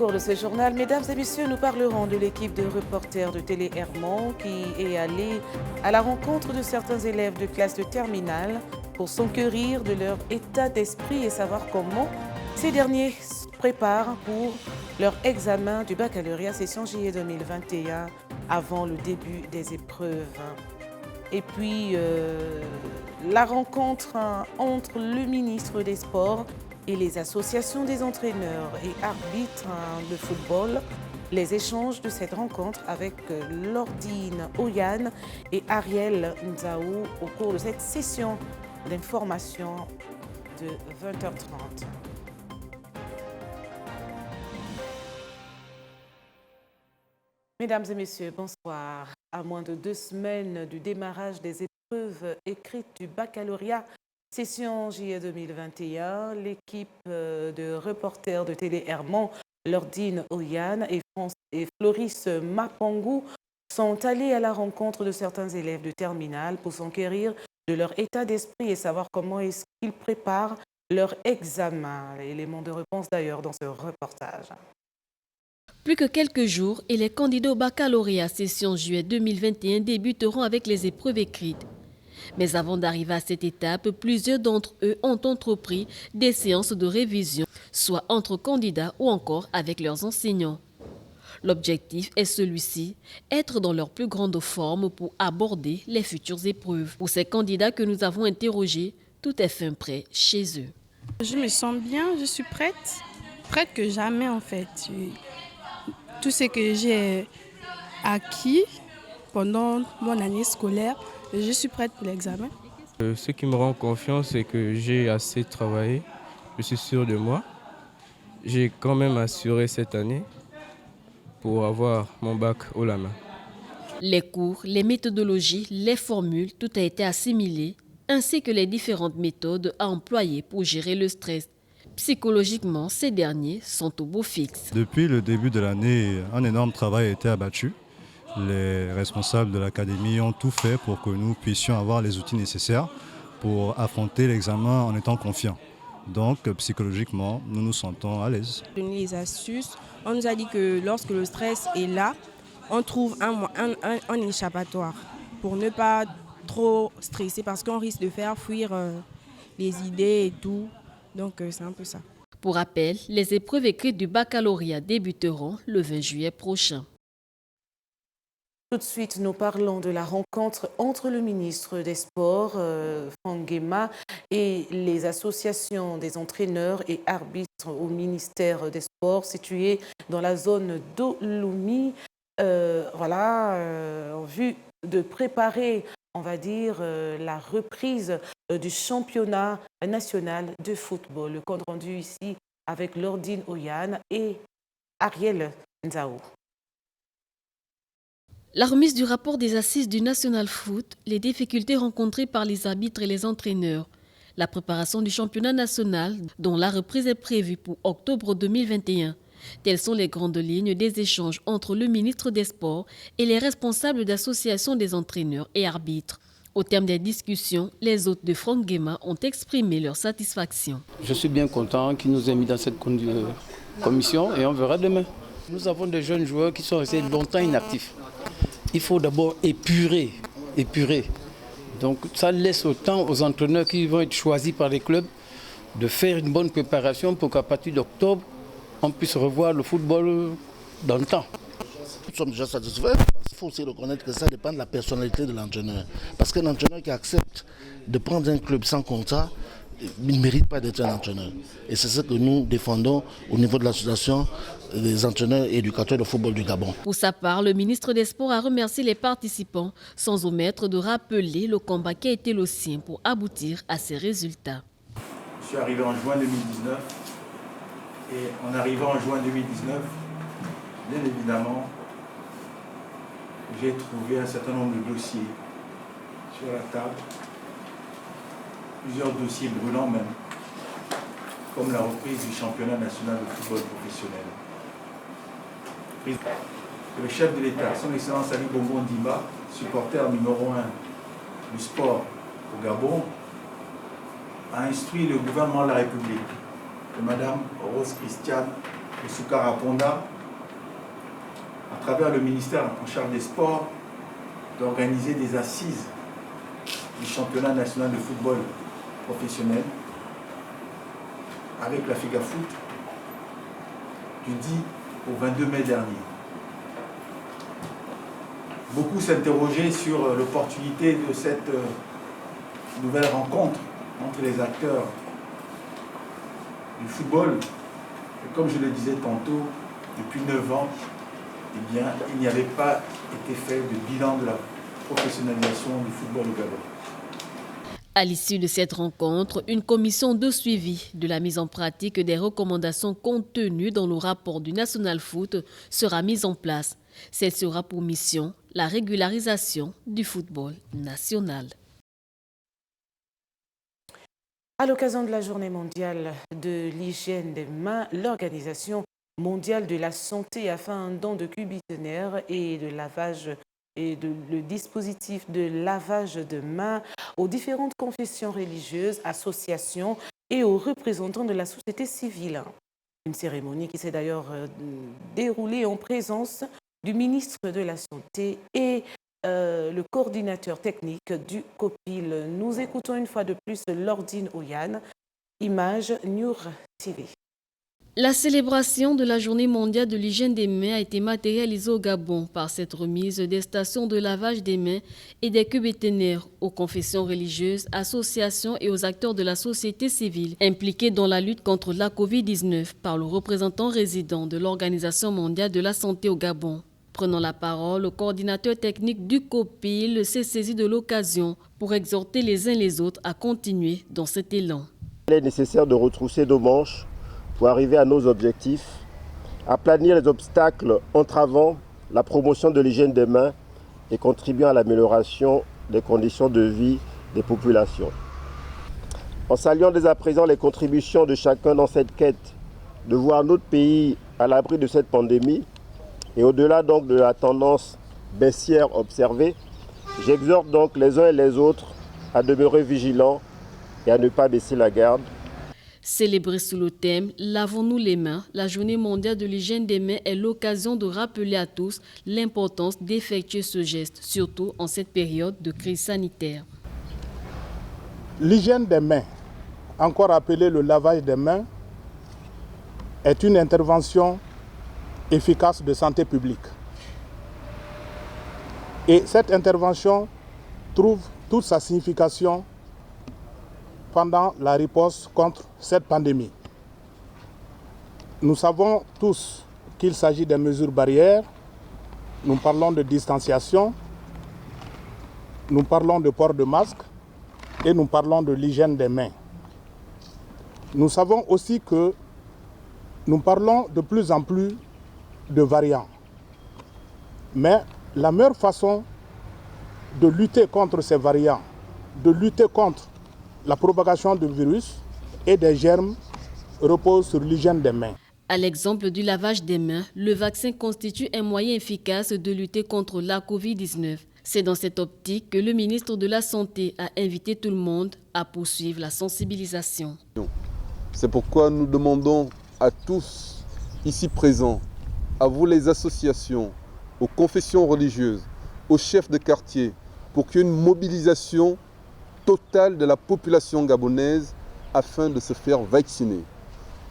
cours de ce journal, mesdames et messieurs, nous parlerons de l'équipe de reporters de Télé Hermont qui est allée à la rencontre de certains élèves de classe de terminale pour s'enquérir de leur état d'esprit et savoir comment ces derniers se préparent pour leur examen du baccalauréat session juillet 2021 avant le début des épreuves. Et puis, la rencontre entre le ministre des Sports et les associations des entraîneurs et arbitres de football, les échanges de cette rencontre avec Lordine Oyane et Ariel Nzaou au cours de cette session d'information de 20h30. Mesdames et messieurs, bonsoir. À moins de 2 semaines du démarrage des épreuves écrites du baccalauréat session juillet 2021, l'équipe de reporters de Télé Hermont, Lordine Oyane et Floris Mapangou, sont allés à la rencontre de certains élèves de terminale pour s'enquérir de leur état d'esprit et savoir comment est-ce qu'ils préparent leur examen. Élément de réponse d'ailleurs dans ce reportage. Plus que quelques jours et les candidats au baccalauréat session juillet 2021 débuteront avec les épreuves écrites. Mais avant d'arriver à cette étape, plusieurs d'entre eux ont entrepris des séances de révision, soit entre candidats ou encore avec leurs enseignants. L'objectif est celui-ci, être dans leur plus grande forme pour aborder les futures épreuves. Pour ces candidats que nous avons interrogés, tout est fin prêt chez eux. Je me sens bien, je suis prête que jamais en fait. Tout ce que j'ai acquis pendant mon année scolaire, je suis prête pour l'examen. Ce qui me rend confiant, c'est que j'ai assez travaillé, je suis sûr de moi. J'ai quand même assuré cette année pour avoir mon bac haut la main. Les cours, les méthodologies, les formules, tout a été assimilé, ainsi que les différentes méthodes à employer pour gérer le stress. Psychologiquement, ces derniers sont au beau fixe. Depuis le début de l'année, un énorme travail a été abattu. Les responsables de l'académie ont tout fait pour que nous puissions avoir les outils nécessaires pour affronter l'examen en étant confiants. Donc, psychologiquement, nous nous sentons à l'aise. Les astuces, on nous a dit que lorsque le stress est là, on trouve un échappatoire pour ne pas trop stresser parce qu'on risque de faire fuir les idées et tout. Donc, c'est un peu ça. Pour rappel, les épreuves écrites du baccalauréat débuteront le 20 juillet prochain. Tout de suite, nous parlons de la rencontre entre le ministre des Sports, Franck Guéma, et les associations des entraîneurs et arbitres au ministère des Sports situées dans la zone d'Oloumi. En vue de préparer, on va dire, la reprise du championnat national de football. Le compte rendu ici avec Lordine Oyane et Ariel Nzaou. La remise du rapport des assises du National Foot, les difficultés rencontrées par les arbitres et les entraîneurs, la préparation du championnat national dont la reprise est prévue pour octobre 2021. Telles sont les grandes lignes des échanges entre le ministre des Sports et les responsables d'associations des entraîneurs et arbitres. Au terme des discussions, les hôtes de Franck Guéma ont exprimé leur satisfaction. Je suis bien content qu'il nous ait mis dans cette commission et on verra demain. Nous avons des jeunes joueurs qui sont restés longtemps inactifs. Il faut d'abord épurer. Donc ça laisse le temps aux entraîneurs qui vont être choisis par les clubs de faire une bonne préparation pour qu'à partir d'octobre, on puisse revoir le football dans le temps. Nous sommes déjà satisfaits parce qu'il faut aussi reconnaître que ça dépend de la personnalité de l'entraîneur. Parce qu'un entraîneur qui accepte de prendre un club sans contrat, il ne mérite pas d'être un entraîneur. Et c'est ce que nous défendons au niveau de l'association des entraîneurs et éducateurs de football du Gabon. Pour sa part, le ministre des Sports a remercié les participants sans omettre de rappeler le combat qui a été le sien pour aboutir à ces résultats. Je suis arrivé en juin 2019 et en arrivant en juin 2019, bien évidemment, j'ai trouvé un certain nombre de dossiers sur la table, plusieurs dossiers brûlants même, comme la reprise du championnat national de football professionnel. Le chef de l'État, son Excellence Ali Bongo Ondimba, supporter numéro 1 du sport au Gabon, a instruit le gouvernement de la République, de Mme Rose Christiane, de Soukara Ponda, à travers le ministère en charge des sports, d'organiser des assises du championnat national de football professionnel avec la FEGAFOOT du 10 au 22 mai dernier. Beaucoup s'interrogeaient sur l'opportunité de cette nouvelle rencontre entre les acteurs du football. Et comme je le disais tantôt, depuis 9 ans, eh bien, il n'y avait pas été fait de bilan de la professionnalisation du football au Gabon. À l'issue de cette rencontre, une commission de suivi de la mise en pratique des recommandations contenues dans le rapport du National Foot sera mise en place. Celle sera pour mission la régularisation du football national. À l'occasion de la journée mondiale de l'hygiène des mains, l'Organisation mondiale de la santé a fait un don de cubitonnaires et de lavage et le dispositif de lavage de mains aux différentes confessions religieuses, associations et aux représentants de la société civile. Une cérémonie qui s'est d'ailleurs déroulée en présence du ministre de la Santé et le coordinateur technique du COPIL. Nous écoutons une fois de plus Lordine Oyane, image Nour TV. La célébration de la journée mondiale de l'hygiène des mains a été matérialisée au Gabon par cette remise des stations de lavage des mains et des cubitonnaires aux confessions religieuses, associations et aux acteurs de la société civile impliqués dans la lutte contre la Covid-19 par le représentant résident de l'Organisation mondiale de la santé au Gabon. Prenant la parole, le coordinateur technique du COPIL s'est saisi de l'occasion pour exhorter les uns les autres à continuer dans cet élan. Il est nécessaire de retrousser nos manches pour arriver à nos objectifs, aplanir les obstacles entravant la promotion de l'hygiène des mains et contribuant à l'amélioration des conditions de vie des populations. En saluant dès à présent les contributions de chacun dans cette quête de voir notre pays à l'abri de cette pandémie et au-delà donc de la tendance baissière observée, j'exhorte donc les uns et les autres à demeurer vigilants et à ne pas baisser la garde. Célébrée sous le thème « Lavons-nous les mains », la journée mondiale de l'hygiène des mains est l'occasion de rappeler à tous l'importance d'effectuer ce geste, surtout en cette période de crise sanitaire. L'hygiène des mains, encore appelée le lavage des mains, est une intervention efficace de santé publique. Et cette intervention trouve toute sa signification pendant la riposte contre cette pandémie. Nous savons tous qu'il s'agit de mesures barrières, nous parlons de distanciation, nous parlons de port de masque et nous parlons de l'hygiène des mains. Nous savons aussi que nous parlons de plus en plus de variants. Mais la meilleure façon de lutter contre ces variants, de lutter contre la propagation du virus et des germes repose sur l'hygiène des mains. À l'exemple du lavage des mains, le vaccin constitue un moyen efficace de lutter contre la Covid-19. C'est dans cette optique que le ministre de la Santé a invité tout le monde à poursuivre la sensibilisation. C'est pourquoi nous demandons à tous ici présents, à vous les associations, aux confessions religieuses, aux chefs de quartier, pour qu'il y ait une mobilisation totale de la population gabonaise afin de se faire vacciner.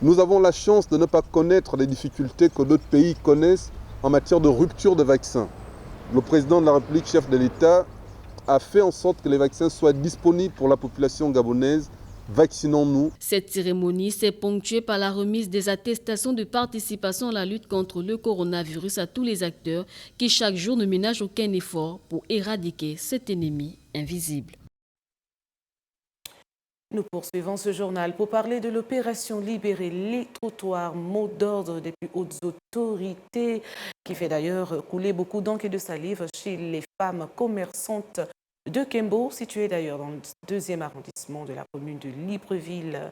Nous avons la chance de ne pas connaître les difficultés que d'autres pays connaissent en matière de rupture de vaccins. Le président de la République, chef de l'État, a fait en sorte que les vaccins soient disponibles pour la population gabonaise. Vaccinons-nous. Cette cérémonie s'est ponctuée par la remise des attestations de participation à la lutte contre le coronavirus à tous les acteurs qui chaque jour ne ménagent aucun effort pour éradiquer cet ennemi invisible. Nous poursuivons ce journal pour parler de l'opération Libérer les trottoirs, mot d'ordre des plus hautes autorités qui fait d'ailleurs couler beaucoup d'encre et de salive chez les femmes commerçantes de Kembo, situées d'ailleurs dans le 2e arrondissement de la commune de Libreville.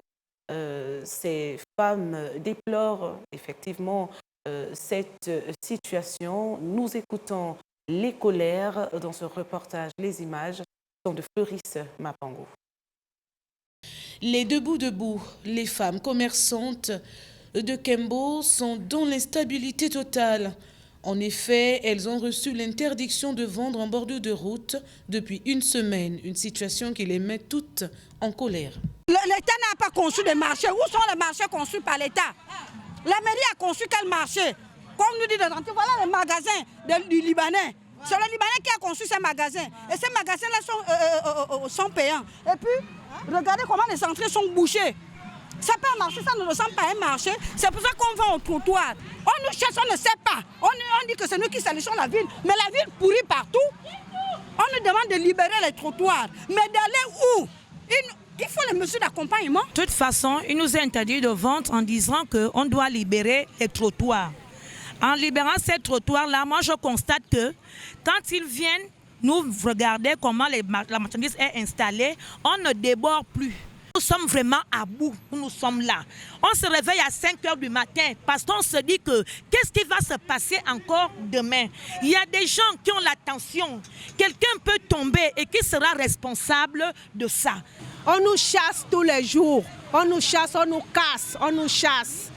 Ces femmes déplorent effectivement cette situation. Nous écoutons les colères dans ce reportage. Les images sont de Fleurisse Mapango. Les debout, les femmes commerçantes de Kembo sont dans l'instabilité totale. En effet, elles ont reçu l'interdiction de vendre en bordure de route depuis une semaine, une situation qui les met toutes en colère. L'État n'a pas conçu de marché. Où sont les marchés conçus par l'État? La mairie a conçu quel marché? Comme nous dit de voilà les magasins du Libanais. C'est le Libanais qui a conçu ces magasins. Et ces magasins-là sont payants. Et puis, regardez comment les entrées sont bouchées. Ça peut un marché, ça ne ressemble pas à un marché. C'est pour ça qu'on va au trottoir. On nous cherche, on ne sait pas. On dit que c'est nous qui salissons la ville. Mais la ville pourrit partout. On nous demande de libérer les trottoirs. Mais d'aller où? Il faut les mesures d'accompagnement. De toute façon, il nous est interdit de vendre en disant qu'on doit libérer les trottoirs. En libérant ces trottoirs-là, moi je constate que quand ils viennent nous regarder comment la marchandise est installée, on ne déborde plus. Nous sommes vraiment à bout, nous sommes là. On se réveille à 5 h du matin parce qu'on se dit que qu'est-ce qui va se passer encore demain? Il y a des gens qui ont la tension. Quelqu'un peut tomber et qui sera responsable de ça? On nous chasse tous les jours. On nous chasse, on nous casse, on nous chasse.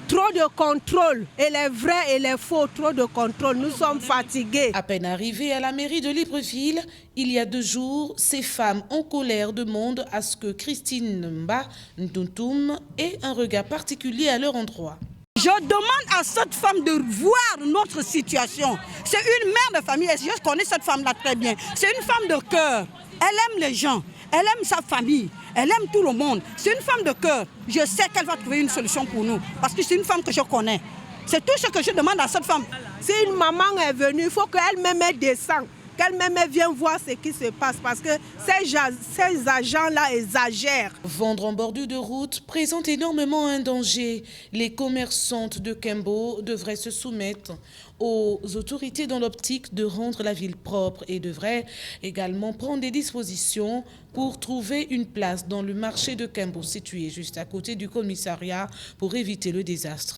Trop de contrôle, et les vrais et les faux, trop de contrôle. Nous sommes fatigués. À peine arrivés à la mairie de Libreville, il y a 2 jours, ces femmes en colère demandent à ce que Christine Mba Ntuntum ait un regard particulier à leur endroit. Je demande à cette femme de voir notre situation. C'est une mère de famille, et je connais cette femme-là très bien. C'est une femme de cœur. Elle aime les gens, elle aime sa famille. Elle aime tout le monde. C'est une femme de cœur. Je sais qu'elle va trouver une solution pour nous. Parce que c'est une femme que je connais. C'est tout ce que je demande à cette femme. Si une maman est venue, il faut qu'elle-même descende. Qu'elle-même vienne voir ce qui se passe. Parce que ces agents-là exagèrent. Vendre en bordure de route présente énormément un danger. Les commerçantes de Kembo devraient se soumettre aux autorités dans l'optique de rendre la ville propre et devraient également prendre des dispositions pour trouver une place dans le marché de Kembo situé juste à côté du commissariat pour éviter le désastre.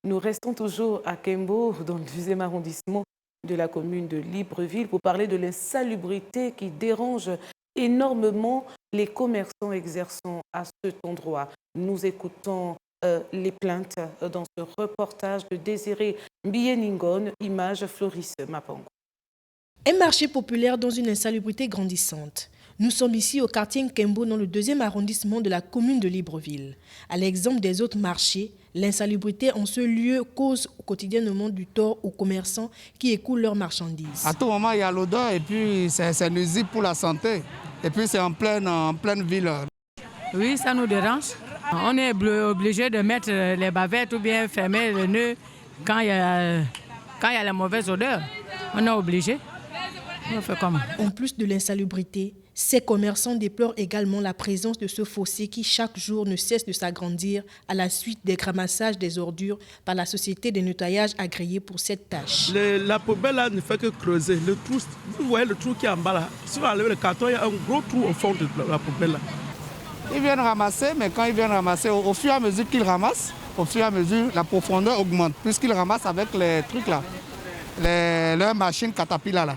Nous restons toujours à Kembo dans le 10e arrondissement de la commune de Libreville pour parler de l'insalubrité qui dérange énormément les commerçants exerçant à cet endroit. Nous écoutons les plaintes dans ce reportage de Désiré Mbiyeningon, image Floris Mapango. Un marché populaire dans une insalubrité grandissante. Nous sommes ici au quartier Nkembo dans le 2e arrondissement de la commune de Libreville. À l'exemple des autres marchés, l'insalubrité en ce lieu cause quotidiennement du tort aux commerçants qui écoulent leurs marchandises. À tout moment, il y a l'odeur et puis c'est nuisible pour la santé. Et puis c'est en pleine ville. Oui, ça nous dérange. On est obligé de mettre les bavettes ou bien fermer le nœud quand il y a la mauvaise odeur. On est obligé. On fait comment? En plus de l'insalubrité, ces commerçants déplorent également la présence de ce fossé qui chaque jour ne cesse de s'agrandir à la suite des ramassages des ordures par la société de nettoyage agréée pour cette tâche. La poubelle là ne fait que creuser. Le trou, vous voyez le trou qui est en bas là. Si vous enlevez le carton, il y a un gros trou au fond de la poubelle là. Ils viennent ramasser, mais quand ils viennent ramasser, au fur et à mesure qu'ils ramassent, au fur et à mesure, la profondeur augmente, puisqu'ils ramassent avec les trucs là, leurs machines Caterpillar là.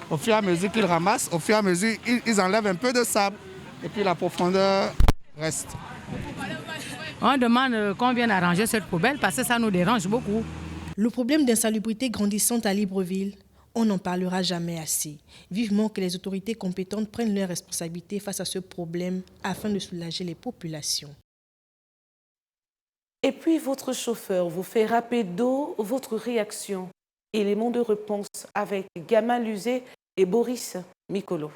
Au fur et à mesure qu'ils ramassent, au fur et à mesure, ils enlèvent un peu de sable, et puis la profondeur reste. On demande qu'on vienne arranger cette poubelle parce que ça nous dérange beaucoup. Le problème d'insalubrité grandissante à Libreville, on n'en parlera jamais assez. Vivement que les autorités compétentes prennent leurs responsabilités face à ce problème afin de soulager les populations. Et puis votre chauffeur vous fait rapido votre réaction. Élément de réponse avec Gamal Luzé et Boris Mikolo.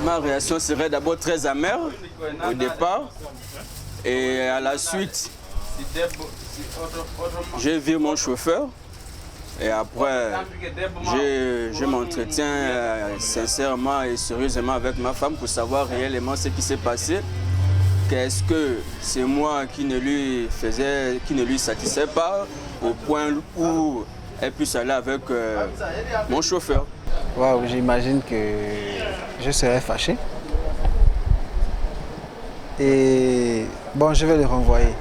Ma réaction serait d'abord très amère au départ et à la suite, j'ai vu mon chauffeur et après, je m'entretiens sincèrement et sérieusement avec ma femme pour savoir réellement ce qui s'est passé. Qu'est-ce que c'est moi qui ne lui satisfait pas au point où elle puisse aller avec mon chauffeur. Wow, j'imagine que je serais fâché. Et bon, je vais le renvoyer.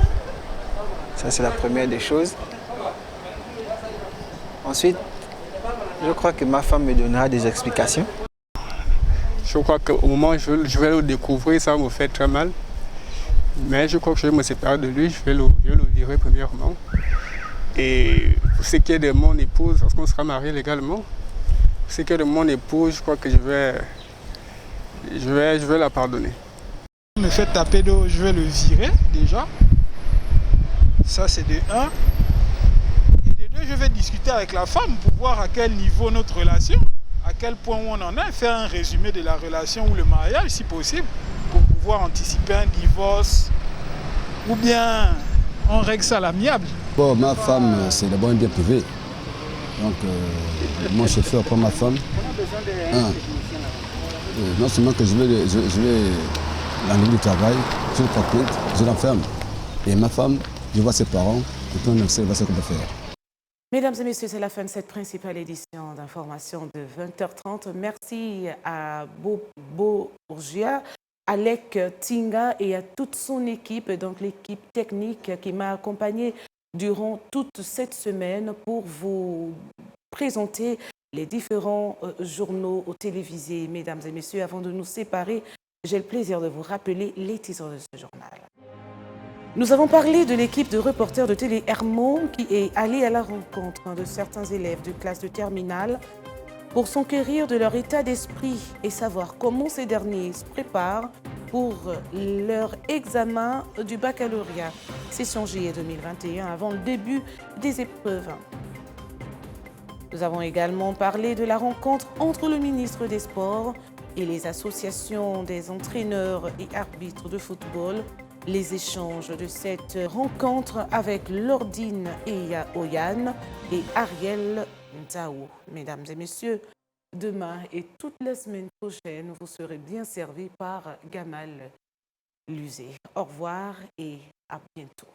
Ça, c'est la première des choses. Ensuite, je crois que ma femme me donnera des explications. Je crois qu'au moment où je vais le découvrir, ça me fait très mal. Mais je crois que je vais me séparer de lui, je vais le virer premièrement. Et pour ce qui est de mon épouse, parce qu'on sera mariés légalement, pour ce qui est de mon épouse, je crois que je vais la pardonner. Me fait taper d'eau, je vais le virer déjà. Ça c'est de 1. Et de 2, je vais discuter avec la femme pour voir à quel niveau notre relation, à quel point où on en est, faire un résumé de la relation ou le mariage si possible, pour pouvoir anticiper un divorce ou bien on règle ça à l'amiable. Bon, ma femme, c'est d'abord un bien privé. Donc, mon chauffeur pour ma femme. Non seulement que je vais l'enlever du travail, je le porte plainte, je l'enferme. Et ma femme, je vois ses parents, et puis on sait ce qu'on peut faire. Mesdames et messieurs, c'est la fin de cette principale édition d'information de 20h30. Merci à Bourgia, Alec Tinga et à toute son équipe, donc l'équipe technique qui m'a accompagné durant toute cette semaine pour vous présenter les différents journaux télévisés. Mesdames et messieurs, avant de nous séparer, j'ai le plaisir de vous rappeler les titres de ce journal. Nous avons parlé de l'équipe de reporters de Télé Hermont qui est allée à la rencontre de certains élèves de classe de terminale pour s'enquérir de leur état d'esprit et savoir comment ces derniers se préparent pour leur examen du baccalauréat, session juillet 2021, avant le début des épreuves. Nous avons également parlé de la rencontre entre le ministre des Sports et les associations des entraîneurs et arbitres de football, les échanges de cette rencontre avec Lordine Eya Oyan et Ariel Nzao. Mesdames et messieurs, demain et toute la semaine prochaine, vous serez bien servis par Gamal Luzé. Au revoir et à bientôt.